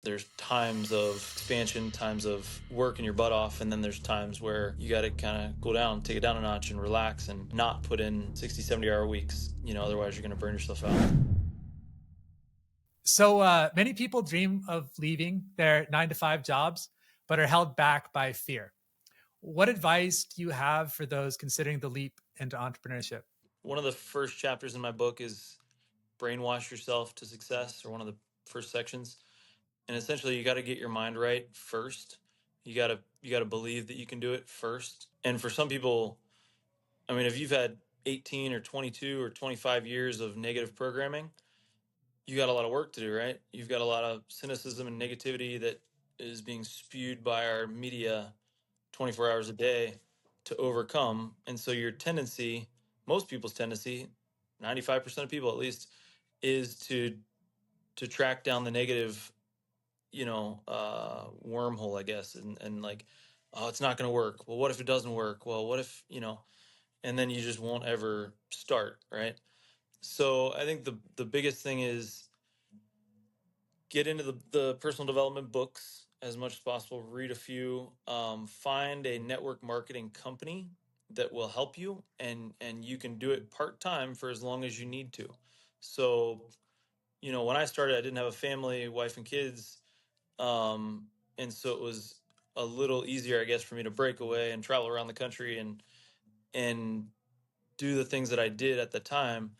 There's times of expansion, times of working your butt off, and then there's times where you got to kind of go down, take it down a notch and relax and not put in 60, 70-hour weeks. Otherwise you're going to burn yourself out. So many people dream of leaving their 9 to 5 jobs, but are held back by fear. What advice do you have for those considering the leap into entrepreneurship? One of the first chapters in my book is brainwash yourself to success, or one of the first sections. And essentially you got to get your mind right first. You got to believe that you can do it first. And for some people, I mean, if you've had 18 or 22 or 25 years of negative programming, you got a lot of work to do, right? You've got a lot of cynicism and negativity that is being spewed by our media 24 hours a day to overcome. And so your tendency, most people's tendency, 95% of people at least, is to track down the negative, wormhole, I guess, and like, oh, it's not going to work. Well, what if it doesn't work? Well, what if, and then you just won't ever start, right? So I think the biggest thing is get into the personal development books as much as possible, read a few, find a network marketing company that will help you, and you can do it part-time for as long as you need to. So when I started, I didn't have a family, wife and kids, and so it was a little easier, I guess, for me to break away and travel around the country and do the things that I did at the time.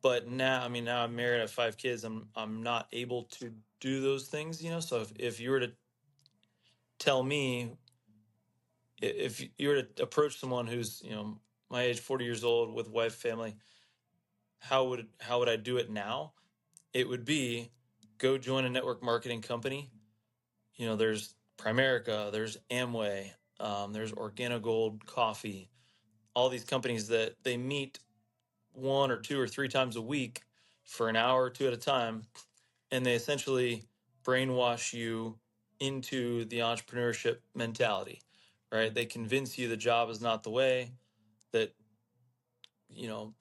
But now, I mean, now I'm married, I have 5 kids. I'm not able to do those things. So if you were to tell me, if you were to approach someone who's my age, 40 years old, with wife, family, how would I do it now? It would be go join a network marketing company. There's Primerica, there's Amway, there's Organogold Coffee, all these companies that they meet 1 or 2 or 3 times a week for an hour or two at a time, and they essentially brainwash you into the entrepreneurship mentality, right? They convince you the job is not the way, that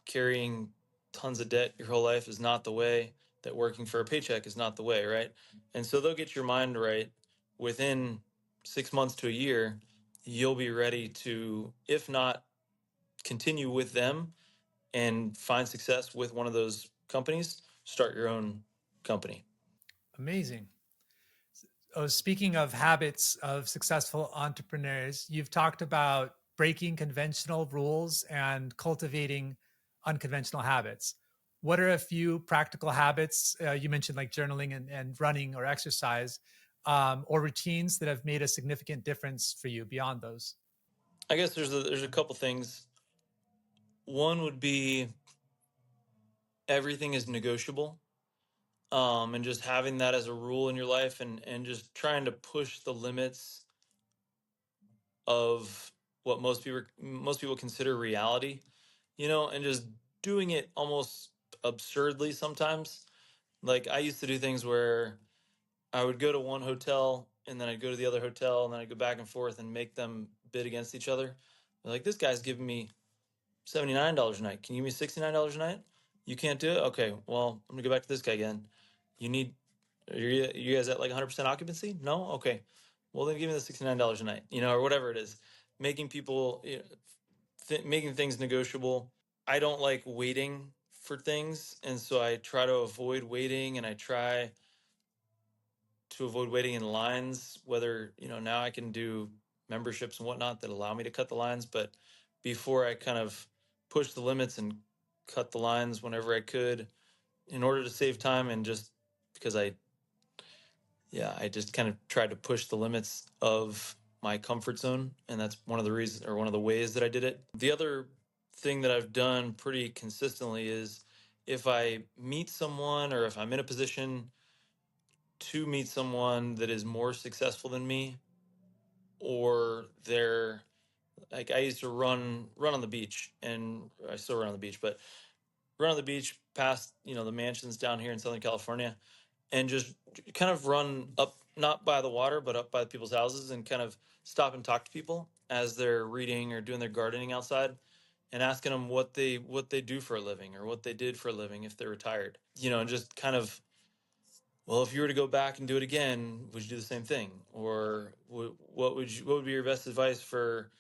carrying tons of debt your whole life is not the way, that working for a paycheck is not the way, right? And so they'll get your mind right. Within 6 months to a year, you'll be ready to, if not continue with them and find success with one of those companies, start your own company. Amazing. Oh, speaking of habits of successful entrepreneurs, you've talked about breaking conventional rules and cultivating unconventional habits. What are a few practical habits? You mentioned like journaling and running or exercise, or routines that have made a significant difference for you beyond those. I guess there's a couple things. One would be everything is negotiable, and just having that as a rule in your life, and just trying to push the limits of what most people consider reality, and just doing it almost absurdly sometimes. Like, I used to do things where I would go to one hotel and then I'd go to the other hotel and then I'd go back and forth and make them bid against each other. Like, this guy's giving me $79 a night. Can you give me $69 a night? You can't do it? Okay, well, I'm gonna go back to this guy again. You need, are you guys at like 100% occupancy? No? Okay. Well, then give me the $69 a night, or whatever it is. Making people, making things negotiable. I don't like waiting for things. And so I try to avoid waiting, and I try to avoid waiting in lines, whether, now I can do memberships and whatnot that allow me to cut the lines. But before, I kind of push the limits and cut the lines whenever I could, in order to save time, and just because I just kind of tried to push the limits of my comfort zone. And that's one of the reasons, or one of the ways that I did it. The other thing that I've done pretty consistently is, if I meet someone, or if I'm in a position to meet someone that is more successful than me, or they're like, I used to run on the beach, and I still run on the beach, but run on the beach past, the mansions down here in Southern California, and just kind of run up, not by the water, but up by people's houses, and kind of stop and talk to people as they're reading or doing their gardening outside, and asking them what they do for a living, or what they did for a living if they're retired, and just kind of well, if you were to go back and do it again, would you do the same thing? Or what would be your best advice for,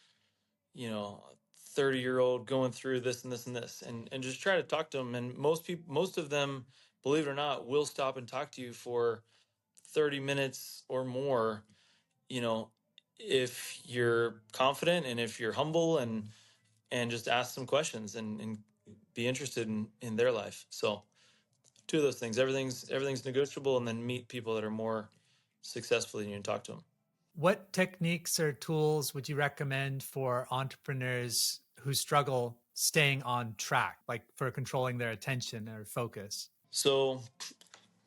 you know, a 30-year-old going through this and this and this, and just try to talk to them. And most of them, believe it or not, will stop and talk to you for 30 minutes or more, you know, if you're confident and if you're humble and just ask some questions and be interested in their life. So two of those things, everything's negotiable, and then meet people that are more successful than you and talk to them. What techniques or tools would you recommend for entrepreneurs who struggle staying on track, like for controlling their attention or focus? So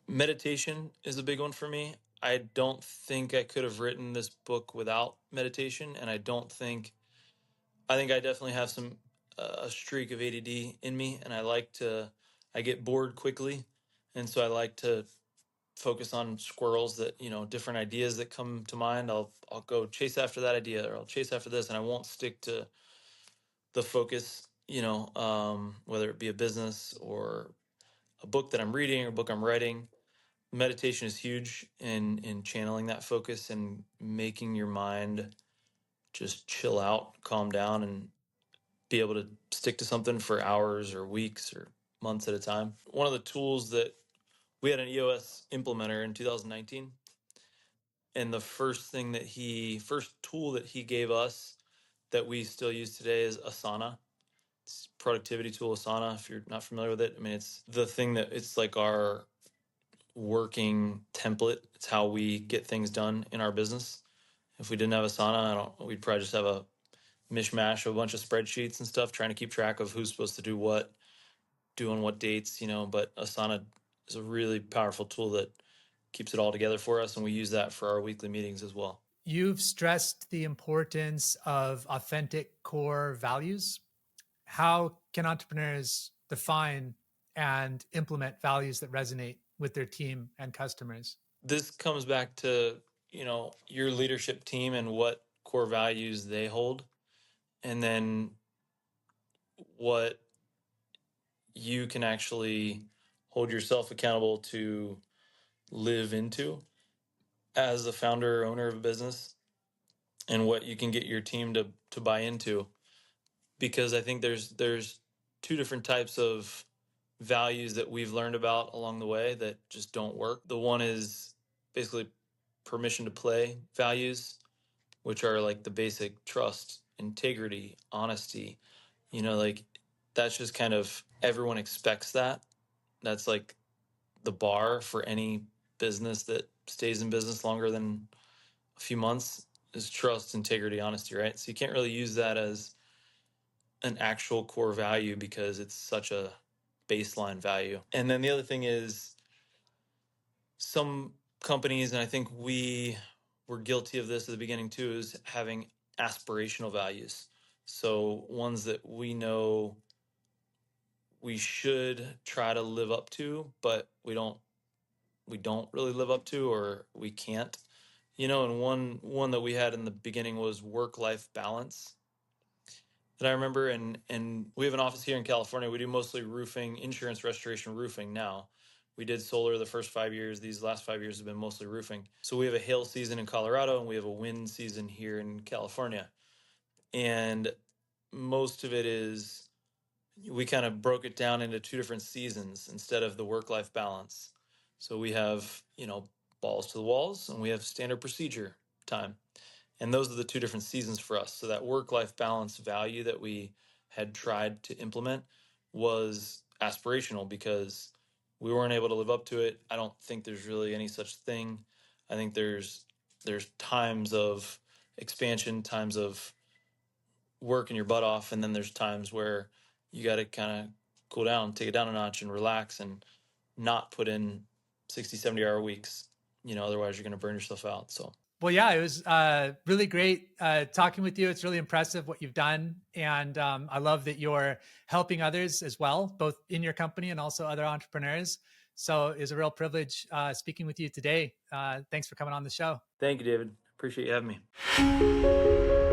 meditation is a big one for me. I don't think I could have written this book without meditation, and I think I definitely have some a streak of ADD in me, and I get bored quickly, and so I like to focus on squirrels that, different ideas that come to mind. I'll go chase after that idea, or I'll chase after this, and I won't stick to the focus. Whether it be a business or a book that I'm reading or a book I'm writing. Meditation is huge in channeling that focus and making your mind just chill out, calm down, and be able to stick to something for hours or weeks or months at a time. One of the tools that we had an EOS implementer in 2019, and the first tool that he gave us that we still use today is Asana. It's a productivity tool, Asana. If you're not familiar with it, I mean, it's the thing that it's like our working template. It's how we get things done in our business. If we didn't have Asana, we'd probably just have a mishmash of a bunch of spreadsheets and stuff trying to keep track of who's supposed to do what, do on what dates, but Asana is a really powerful tool that keeps it all together for us, and we use that for our weekly meetings as well. You've stressed the importance of authentic core values. How can entrepreneurs define and implement values that resonate with their team and customers? This comes back to, your leadership team and what core values they hold, and then what you can actually hold yourself accountable to live into as a founder or owner of a business, and what you can get your team to buy into. Because I think there's two different types of values that we've learned about along the way that just don't work. The one is basically permission to play values, which are like the basic trust, integrity, honesty. Like that's just kind of, everyone expects that. That's like the bar for any business that stays in business longer than a few months, is trust, integrity, honesty, right? So you can't really use that as an actual core value because it's such a baseline value. And then the other thing is, some companies, and I think we were guilty of this at the beginning too, is having aspirational values. So ones that we know we should try to live up to, but we don't really live up to, or we can't. And one that we had in the beginning was work-life balance, that I remember. And we have an office here in California. We do mostly roofing, insurance restoration roofing now. We did solar the first 5 years. These last 5 years have been mostly roofing. So we have a hail season in Colorado and we have a wind season here in California. And most of it is, we kind of broke it down into two different seasons instead of the work-life balance. So we have, balls to the walls, and we have standard procedure time. And those are the two different seasons for us. So that work-life balance value that we had tried to implement was aspirational because we weren't able to live up to it. I don't think there's really any such thing. I think there's times of expansion, times of working your butt off, and then there's times where you got to kind of cool down, take it down a notch, and relax, and not put in 60, 70-hour weeks. Otherwise you're going to burn yourself out. So Well, yeah, it was really great talking with you. It's really impressive what you've done. And I love that you're helping others as well, both in your company and also other entrepreneurs. So it was a real privilege speaking with you today. Thanks for coming on the show. thank you, David. Appreciate you having me.